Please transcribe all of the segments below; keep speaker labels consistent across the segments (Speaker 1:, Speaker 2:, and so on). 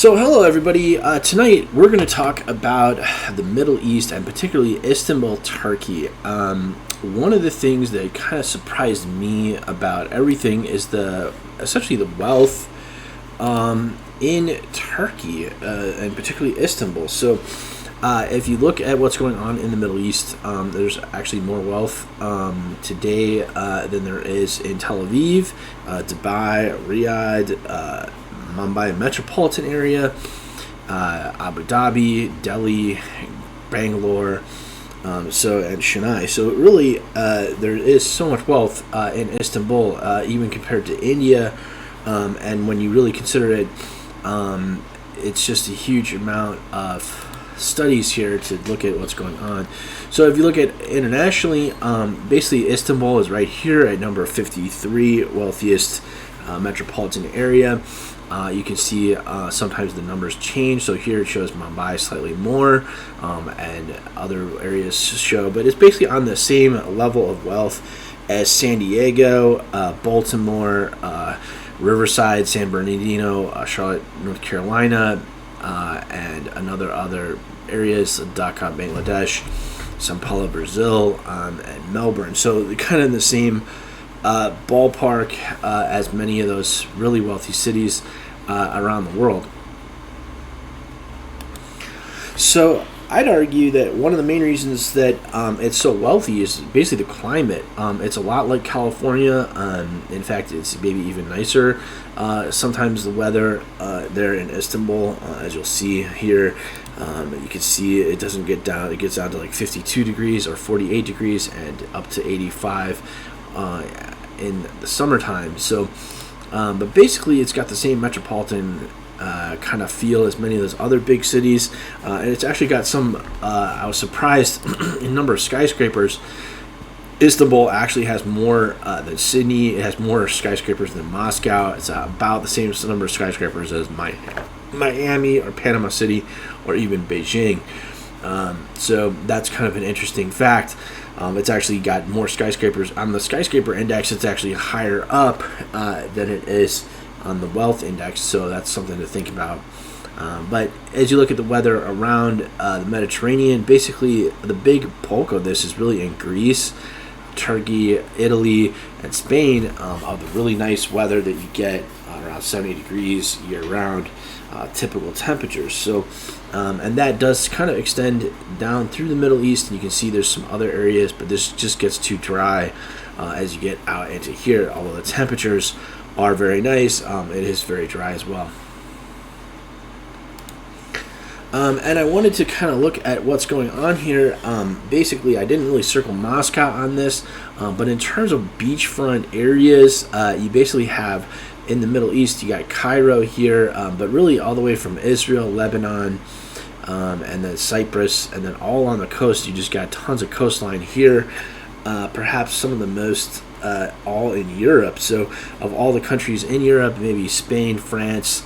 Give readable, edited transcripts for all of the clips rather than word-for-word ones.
Speaker 1: So, hello everybody. Tonight we're going to talk about the Middle East and particularly Istanbul, Turkey. One of the things that kind of surprised me about everything is essentially the wealth in Turkey and particularly Istanbul. So, if you look at what's going on in the Middle East, there's actually more wealth today than there is in Tel Aviv, Dubai, Riyadh, Mumbai metropolitan area, Abu Dhabi, Delhi, Bangalore, and Chennai. So really, there is so much wealth in Istanbul, even compared to India. And when you really consider it, it's just a huge amount of studies here to look at what's going on. So if you look at internationally, basically Istanbul is right here at number 53, wealthiest metropolitan area. You can see sometimes the numbers change. So here it shows Mumbai slightly more, and other areas show, but it's basically on the same level of wealth as San Diego, Baltimore, Riverside, San Bernardino, Charlotte, North Carolina, and other areas, Dhaka, Bangladesh, Sao Paulo, Brazil, and Melbourne. So they're kind of in the same ballpark as many of those really wealthy cities around the world. So I'd argue that one of the main reasons that it's so wealthy is basically the climate. It's a lot like California. In fact, it's maybe even nicer. Sometimes the weather there in Istanbul, as you'll see here, you can see it doesn't get down. It gets down to like 52 degrees or 48 degrees and up to 85 in the summertime. So, but basically, it's got the same metropolitan kind of feel as many of those other big cities, and it's actually got some. I was surprised in number of skyscrapers. Istanbul actually has more than Sydney. It has more skyscrapers than Moscow. It's about the same number of skyscrapers as Miami or Panama City or even Beijing. So that's kind of an interesting fact. It's actually got more skyscrapers. On the skyscraper index, it's actually higher up than it is on the wealth index, so that's something to think about. But as you look at the weather around the Mediterranean, basically the big bulk of this is really in Greece, Turkey, Italy, and Spain, of the really nice weather that you get around 70 degrees year-round, typical temperatures. So, and that does kind of extend down through the Middle East, and you can see there's some other areas, but this just gets too dry as you get out into here. Although the temperatures are very nice, it is very dry as well. And I wanted to kind of look at what's going on here. Basically, I didn't really circle Moscow on this, but in terms of beachfront areas, you basically have in the Middle East, you got Cairo here, but really all the way from Israel, Lebanon, and then Cyprus, and then all on the coast, you just got tons of coastline here. Perhaps some of the most all in Europe. So of all the countries in Europe, maybe Spain, France,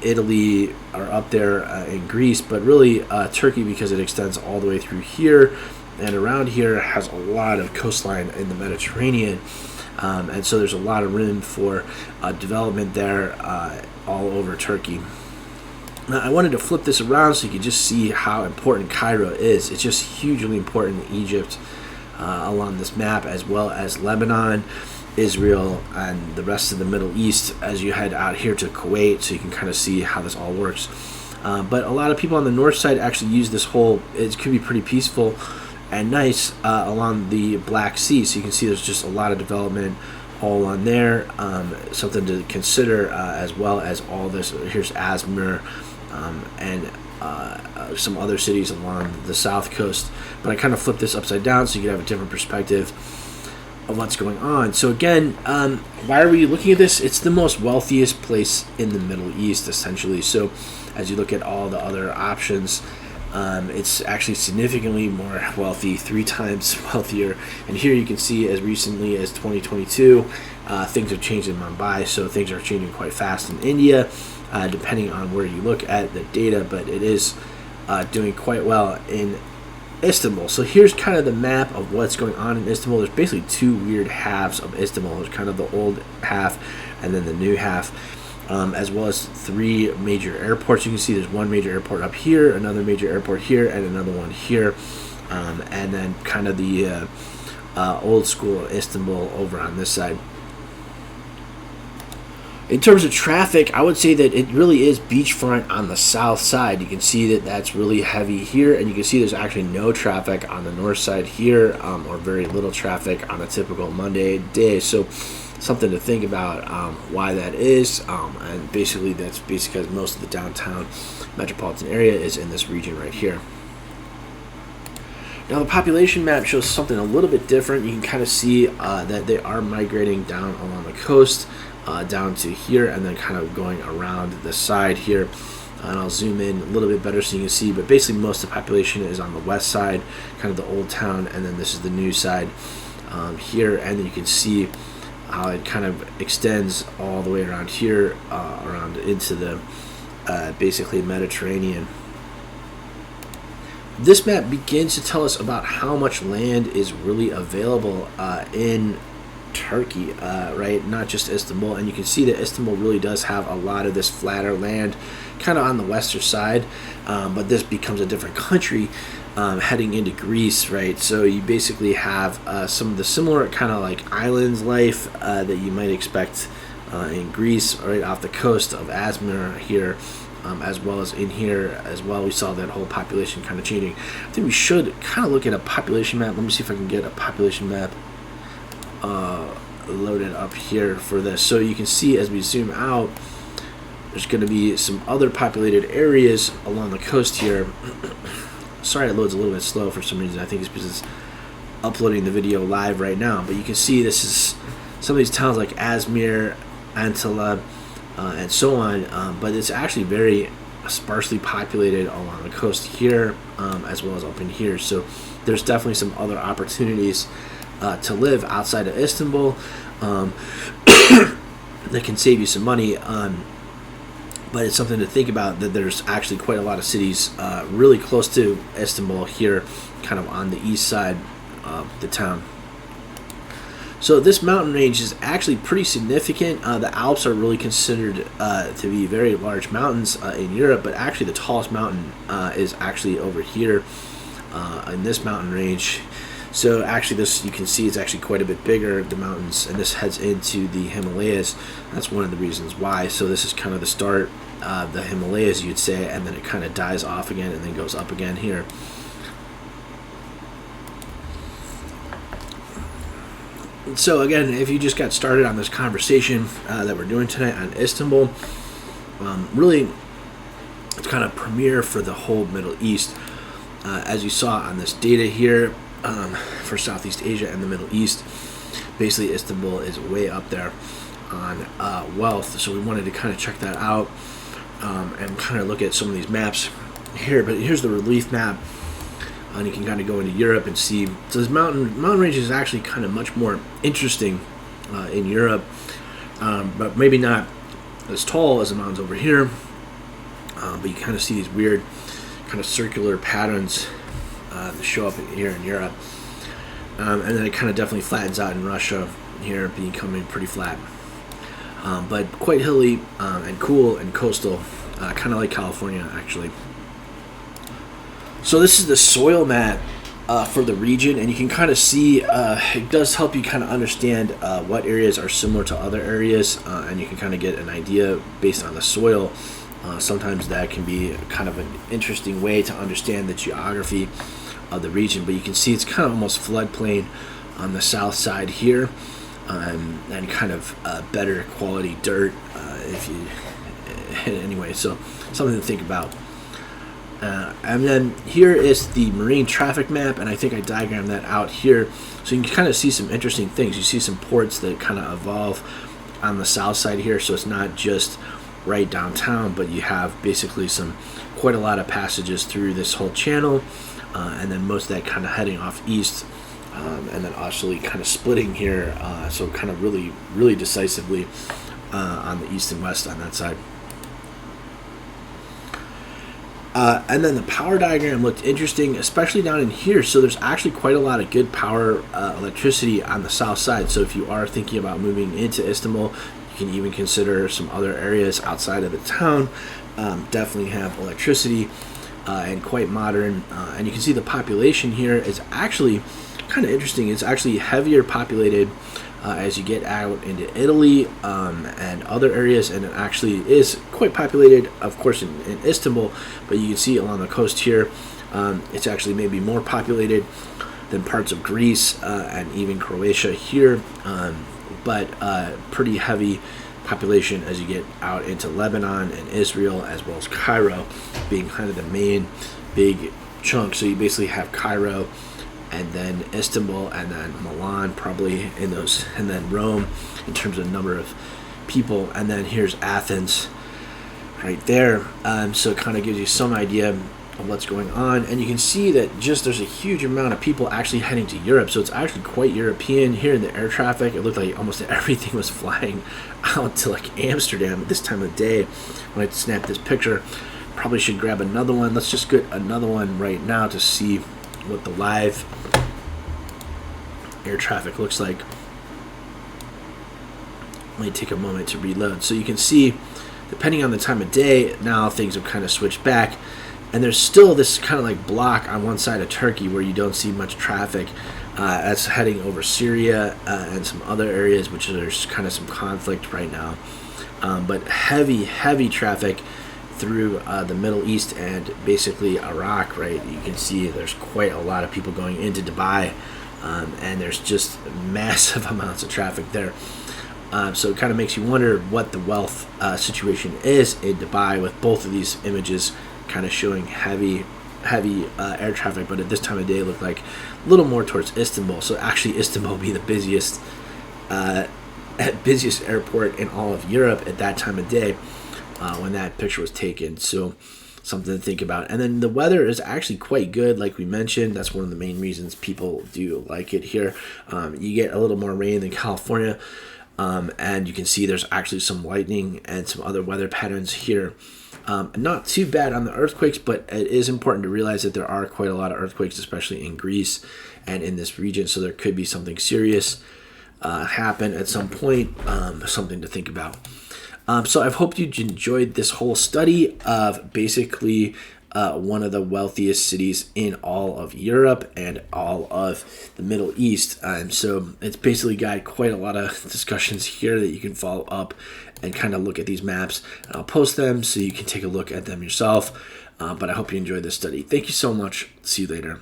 Speaker 1: Italy are up there, in Greece, but really Turkey, because it extends all the way through here and around here, has a lot of coastline in the Mediterranean. And so there's a lot of room for development there all over Turkey. Now, I wanted to flip this around so you could just see how important Cairo is. It's just hugely important in Egypt along this map, as well as Lebanon, Israel, and the rest of the Middle East as you head out here to Kuwait, so you can kind of see how this all works. But a lot of people on the north side actually use this it could be pretty peaceful and nice along the Black Sea, so you can see there's just a lot of development all on there. Something to consider, as well as all this. Here's Azmir and some other cities along the south coast. But I kind of flipped this upside down so you can have a different perspective of what's going on. So again, why are we looking at this? It's the most wealthiest place in the Middle East, essentially. So as you look at all the other options, it's actually significantly more wealthy, 3 times wealthier. And here you can see as recently as 2022, things have changed in Mumbai, so things are changing quite fast in India, depending on where you look at the data, but it is doing quite well in Istanbul. So here's kind of the map of what's going on in Istanbul. There's basically 2 weird halves of Istanbul. There's kind of the old half and then the new half. as well as 3 major airports. You can see there's one major airport up here, another major airport here, and another one here, and then kind of the old school Istanbul over on this side. In terms of traffic, I would say that it really is beachfront on the south side. You can see that that's really heavy here, and you can see there's actually no traffic on the north side here, or very little traffic on a typical Monday day. So something to think about why that is, and basically that's because most of the downtown metropolitan area is in this region right here. Now the population map shows something a little bit different. You can kind of see that they are migrating down along the coast, down to here, and then kind of going around the side here. And I'll zoom in a little bit better so you can see, but basically most of the population is on the west side, kind of the old town, and then this is the new side here, and then you can see how it kind of extends all the way around here, around into the basically Mediterranean. This map begins to tell us about how much land is really available in Turkey, right? Not just Istanbul. And you can see that Istanbul really does have a lot of this flatter land kind of on the western side, but this becomes a different country heading into Greece, right? So you basically have some of the similar kind of like islands life that you might expect in Greece, right off the coast of Izmir here, as well as in here as well. We saw that whole population kind of changing. I think we should kind of look at a population map. Let me see if I can get a population map loaded up here for this. So you can see as we zoom out, there's going to be some other populated areas along the coast here. Sorry it loads a little bit slow for some reason. I think it's because it's uploading the video live right now. But you can see this is some of these towns like Izmir, Antalya, and so on. But it's actually very sparsely populated along the coast here, as well as up in here. So there's definitely some other opportunities to live outside of Istanbul that can save you some money. But it's something to think about that there's actually quite a lot of cities really close to Istanbul here, kind of on the east side of the town. So this mountain range is actually pretty significant. The Alps are really considered to be very large mountains in Europe, but actually the tallest mountain is actually over here in this mountain range. So actually this, you can see it's actually quite a bit bigger, the mountains, and this heads into the Himalayas. That's one of the reasons why. So this is kind of the start of the Himalayas, you'd say, and then it kind of dies off again and then goes up again here. So again, if you just got started on this conversation that we're doing tonight on Istanbul, really it's kind of premiere for the whole Middle East. As you saw on this data here, for Southeast Asia and the Middle East, basically Istanbul is way up there on wealth. So we wanted to kind of check that out and kind of look at some of these maps here. But here's the relief map, and you can kind of go into Europe and see. So this mountain range is actually kind of much more interesting in Europe, but maybe not as tall as the mountains over here. But you kind of see these weird kind of circular patterns that show up here in Europe, and then it kind of definitely flattens out in Russia here, becoming pretty flat, but quite hilly and cool and coastal, kind of like California actually. So this is the soil map for the region, and you can kind of see it does help you kind of understand what areas are similar to other areas, and you can kind of get an idea based on the soil. Sometimes that can be kind of an interesting way to understand the geography of the region, but you can see it's kind of almost floodplain on the south side here, and kind of better quality dirt if you anyway, so something to think about. And then here is the marine traffic map, and I think I diagrammed that out here so you can kind of see some interesting things. You see some ports that kind of evolve on the south side here, so it's not just right downtown, but you have basically quite a lot of passages through this whole channel, and then most of that kind of heading off east, and then actually kind of splitting here, so kind of really decisively on the east and west on that side. And then the power diagram looked interesting, especially down in here. So there's actually quite a lot of good power electricity on the south side. So if you are thinking about moving into Istanbul, You can even consider some other areas outside of the town. Definitely have electricity and quite modern. And you can see the population here is actually kind of interesting. It's actually heavier populated as you get out into Italy and other areas, and it actually is quite populated, of course, in Istanbul, but you can see along the coast here, it's actually maybe more populated than parts of Greece and even Croatia here, but pretty heavy population as you get out into Lebanon and Israel, as well as Cairo being kind of the main big chunk. So you basically have Cairo and then Istanbul and then Milan probably in those, and then Rome in terms of number of people, and then here's Athens right there. So it kind of gives you some idea of what's going on, and you can see that just there's a huge amount of people actually heading to Europe. So it's actually quite European here in the air traffic. It looked like almost everything was flying out to like Amsterdam at this time of day when I snapped this picture. Probably should grab another one. Let's just get another one right now to see what the live air traffic looks like. Let me take a moment to reload. So you can see, depending on the time of day, now things have kind of switched back, and there's still this kind of like block on one side of Turkey where you don't see much traffic. That's heading over Syria and some other areas, which there's kind of some conflict right now. But heavy traffic through the Middle East and basically Iraq, right? You can see there's quite a lot of people going into Dubai, and there's just massive amounts of traffic there. So it kind of makes you wonder what the wealth situation is in Dubai, with both of these images kind of showing heavy air traffic, but at this time of day it looked like a little more towards Istanbul. So actually Istanbul be the busiest airport in all of Europe at that time of day when that picture was taken. So something to think about. And then the weather is actually quite good, like we mentioned. That's one of the main reasons people do like it here. You get a little more rain than California, and you can see there's actually some lightning and some other weather patterns here. Not too bad on the earthquakes, but it is important to realize that there are quite a lot of earthquakes, especially in Greece and in this region. So there could be something serious happen at some point, something to think about. So I hope you enjoyed this whole study of basically one of the wealthiest cities in all of Europe and all of the Middle East. So it's basically got quite a lot of discussions here that you can follow up and kind of look at these maps. And I'll post them so you can take a look at them yourself. But I hope you enjoyed this study. Thank you so much. See you later.